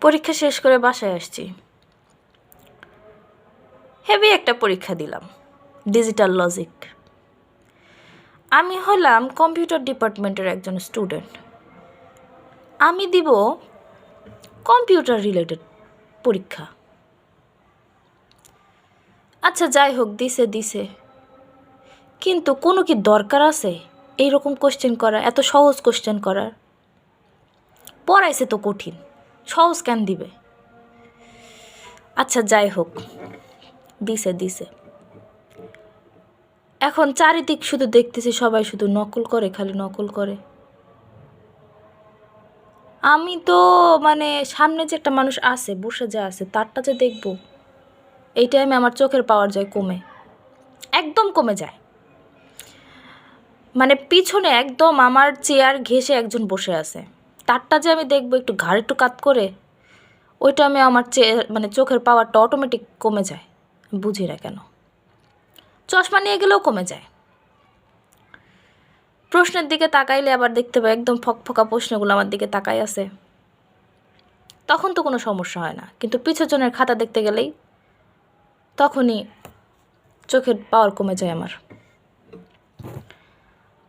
পরীক্ষা শেষ করে বাসায় আসছি। হেভি একটা পরীক্ষা দিলাম, ডিজিটাল লজিক। আমি হলাম কম্পিউটার ডিপার্টমেন্টের একজন স্টুডেন্ট। আমি দিব কম্পিউটার রিলেটেড পরীক্ষা। আচ্ছা যাই হোক, দিছে কিন্তু কোনো কি দরকার আছে এইরকম কোশ্চেন করা, এত সহজ কোশ্চেন করার? পড়াইছে তো কঠিন, সহজ কেন দিবে? আচ্ছা যাই হোক, দিছে এখন চারিদিক শুধু দেখতেছি সবাই শুধু নকল করে, খালি নকল করে। আমি তো সামনে যে একটা মানুষ আছে, বসে যা আছে, তারটা যে দেখবো, এই টাইমে আমার চোখের পাওয়ার যায় কমে, একদম কমে যায়। পিছনে একদম আমার চেয়ার ঘেঁষে একজন বসে আছে, তারটা যে আমি দেখবো একটু ঘাড় একটু কাত করে, ওইটা আমি আমার চোখের পাওয়ারটা অটোমেটিক কমে যায়। বুঝি না কেন, চশমা নিয়ে গেলেও কমে যায়। প্রশ্নের দিকে তাকাইলে আবার দেখতে পাই একদম ফকফকা প্রশ্নগুলো আমার দিকে তাকাই আছে, তখন তো কোনো সমস্যা হয় না। কিন্তু পিছজনের খাতা দেখতে গেলেই তখনই চোখের পাওয়ার কমে যায় আমার।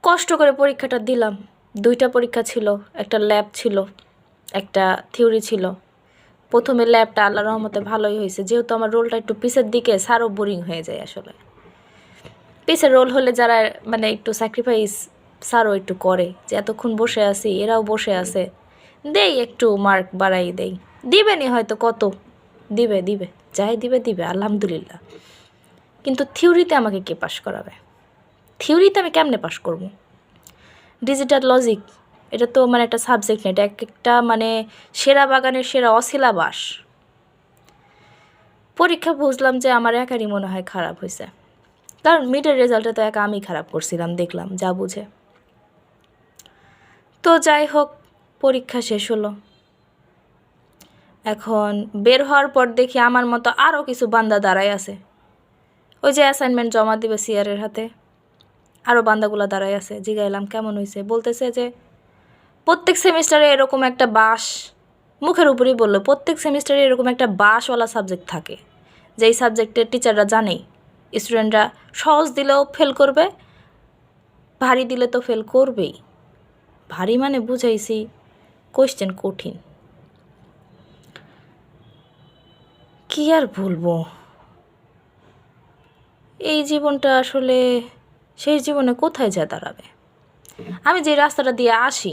কষ্ট করে পরীক্ষাটা দিলাম। 2টা পরীক্ষা ছিল, একটা ল্যাব ছিল, একটা থিওরি ছিল। প্রথমে ল্যাবটা আল্লাহর রহমতে ভালোই হয়েছে, যেহেতু আমার রোলটা একটু পিছের দিকে, স্যারও বোরিং হয়ে যায়। আসলে পিছের রোল হলে যারা একটু স্যাক্রিফাইস স্যারও একটু করে, যে এতক্ষণ বসে আছি, এরাও বসে আছে, দেই একটু মার্ক বাড়াই দেই। দিবেনি হয়তো, কত দিবে যাই দিবে আলহামদুলিল্লাহ। কিন্তু থিওরিতে আমাকে কে পাস করাবে? থিওরিতে আমি কেমনে পাস করব? ডিজিটাল লজিক এটা তো একটা সাবজেক্ট না, এটা একটা সেরা বাগানের সেরা অসিলাবাস। পরীক্ষা বুঝলাম যে আমার একারই মনে হয় খারাপ হয়েছে, কারণ মিডের রেজাল্টে তো একা আমি খারাপ করছিলাম, দেখলাম যা বুঝে। তো যাই হোক, পরীক্ষা শেষ হলো। এখন বের হওয়ার পর দেখি আমার মতো আরও কিছু বান্দা দাঁড়ায় আছে, ওই যে অ্যাসাইনমেন্ট জমা দিবে সিআরের হাতে, আরও বান্দাগুলো দাঁড়ায় আছে। জিগাইলাম কেমন হয়েছে, বলতেছে যে প্রত্যেক সেমিস্টারে এরকম একটা বাস, মুখের উপরেই বললো, প্রত্যেক সেমিস্টারে এরকম একটা বাসওয়ালা সাবজেক্ট থাকে, যেই সাবজেক্টের টিচাররা জানেই স্টুডেন্টরা সহজ দিলেও ফেল করবে, ভারী দিলে তো ফেল করবেই। ভারী বুঝাইছি কোয়েশ্চেন কঠিন। কি আর বলবো, এই জীবনটা আসলে সেই জীবনে কোথায় যা দাঁড়াবে। আমি যে রাস্তাটা দিয়ে আসি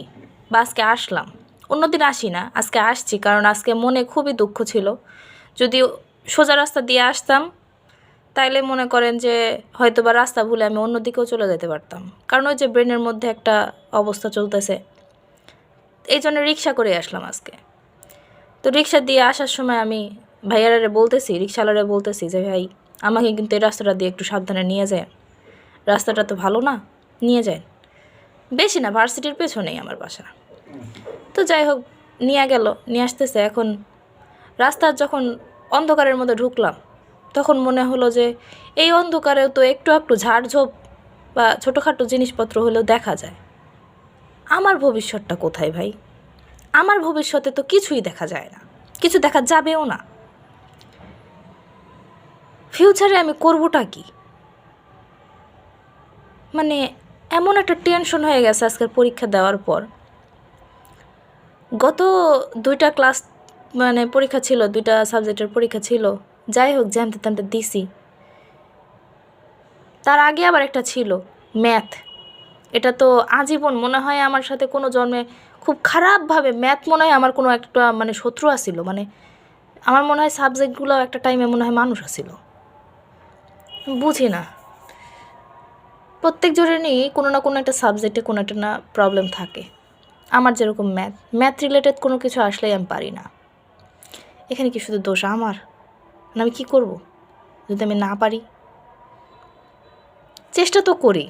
বা আজকে আসলাম, অন্যদিন আসি না, আজকে আসছি কারণ আজকে মনে খুবই দুঃখ ছিল। যদি সোজা রাস্তা দিয়ে আসতাম তাইলে মনে করেন যে হয়তো বা রাস্তা ভুলে আমি অন্যদিকেও চলে যেতে পারতাম, কারণ ওই যে ব্রেনের মধ্যে একটা অবস্থা চলতেছে, এই জন্য রিক্সা করে আসলাম আজকে। তো রিক্সা দিয়ে আসার সময় আমি ভাইয়ারে বলতেছি, রিক্সাওয়ালারে বলতেছি যে ভাই আমাকে কিন্তু এই রাস্তাটা দিয়ে একটু সাবধানে নিয়ে যায়, রাস্তাটা তো ভালো না, নিয়ে যায়। বেশি না, ভার্সিটির পেছনেই আমার বাসা। তো যাই হোক, নিয়ে গেল, নিয়ে আসতেছে। এখন রাস্তার যখন অন্ধকারের মধ্যে ঢুকলাম, তখন মনে হলো যে এই অন্ধকারেও তো একটু একটু ঝাড়ঝোপ বা ছোটোখাটো জিনিসপত্র হলেও দেখা যায়। আমার ভবিষ্যৎটা কোথায় ভাই? আমার ভবিষ্যতে তো কিছুই দেখা যায় না, কিছু দেখা যাবেও না। ফিউচারে আমি করবোটা কি? এমন একটা টেনশন হয়ে গেছে আজকের পরীক্ষা দেওয়ার পর। গত 2টা ক্লাস পরীক্ষা ছিল, 2টা সাবজেক্টের পরীক্ষা ছিল, যাই হোক জানতে টানতে দিছি। তার আগে আবার একটা ছিল ম্যাথ, এটা তো আজীবন মনে হয় আমার সাথে কোনো জন্মে খুব খারাপভাবে ম্যাথ মনে হয় আমার কোনো একটা শত্রু আসিল। আমার মনে হয় সাবজেক্টগুলো একটা টাইমে মনে হয় মানুষ আসিল, বুঝি না। প্রত্যেক জনেরই কোনো না কোনো একটা সাবজেক্টে কোনো একটা না প্রবলেম থাকে। আমার যেরকম ম্যাথ রিলেটেড কোনো কিছু আসলেই আমি পারি না। এখানে কি শুধু দোষ আমার? আমি কি করব যদি আমি না পারি? চেষ্টা তো করি।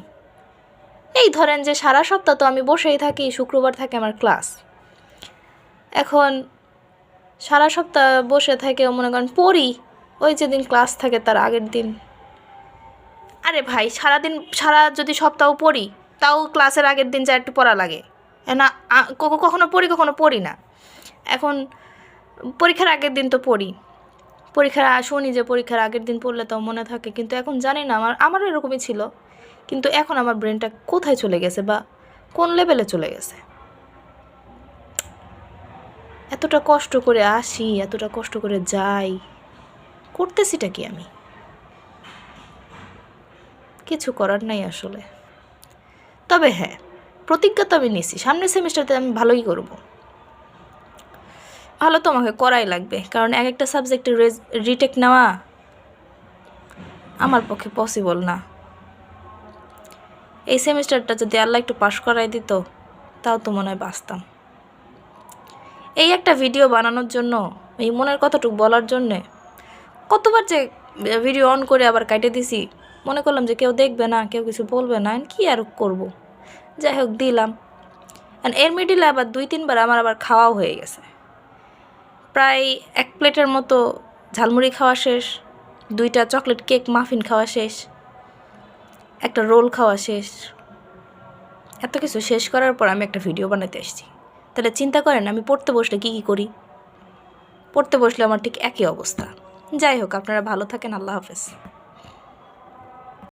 এই ধরেন যে সারা সপ্তাহ তো আমি বসেই থাকি, শুক্রবার থাকে আমার ক্লাস। এখন সারা সপ্তাহ বসে থেকেও মনে করেন পড়ি, ওই যেদিন ক্লাস থাকে তার আগের দিন। আরে ভাই, সারা যদি সপ্তাহ পড়ি, তাও ক্লাসের আগের দিন যা একটু পড়া লাগে না। কখনো পড়ি কখনো পড়ি না। এখন পরীক্ষার আগের দিন তো পড়ি, শুনি যে পরীক্ষার আগের দিন পড়লে তাও মনে থাকে, কিন্তু এখন জানি না, আমারও এরকমই ছিল, কিন্তু এখন আমার ব্রেনটা কোথায় চলে গেছে বা কোন লেভেলে চলে গেছে। এতটা কষ্ট করে আসি, এতটা কষ্ট করে যাই, করতেছিটা কি আমি? কিছু করার নাই আসলে। তবে হ্যাঁ, প্রতিজ্ঞা তো আমি নিছি, সামনের সেমিস্টারতে আমি ভালোই করব। ভালো তো আমাকে করাই লাগবে, কারণ এক একটা সাবজেক্টের রিটেক নেওয়া আমার পক্ষে পসিবল না। এই সেমিস্টারটা যদি আল্লাহ একটু পাশ করাই দিত, তাও তো মনে হয় বাঁচতাম। এই একটা ভিডিও বানানোর জন্য, এই মনের কথাটুকু বলার জন্যে কতবার যে ভিডিও অন করে আবার কাটে দিছি, মনে করলাম যে কেউ দেখবে না, কেউ কিছু বলবে না, কি আর করব। যাই হোক, দিলাম। এর মিডিলে আবার 2-3 বার আমার আবার খাওয়াও হয়ে গেছে, প্রায় 1 প্লেটের মতো ঝালমুড়ি খাওয়া শেষ, 2টা চকলেট কেক মাফিন খাওয়া শেষ, একটা রোল খাওয়া শেষ। এত কিছু শেষ করার পর আমি একটা ভিডিও বানাতে এসেছি। তাহলে চিন্তা করেন আমি পড়তে বসলে কী করি। পড়তে বসলে আমার ঠিক একই অবস্থা। যাই হোক, আপনারা ভালো থাকেন। আল্লাহ হাফেজ।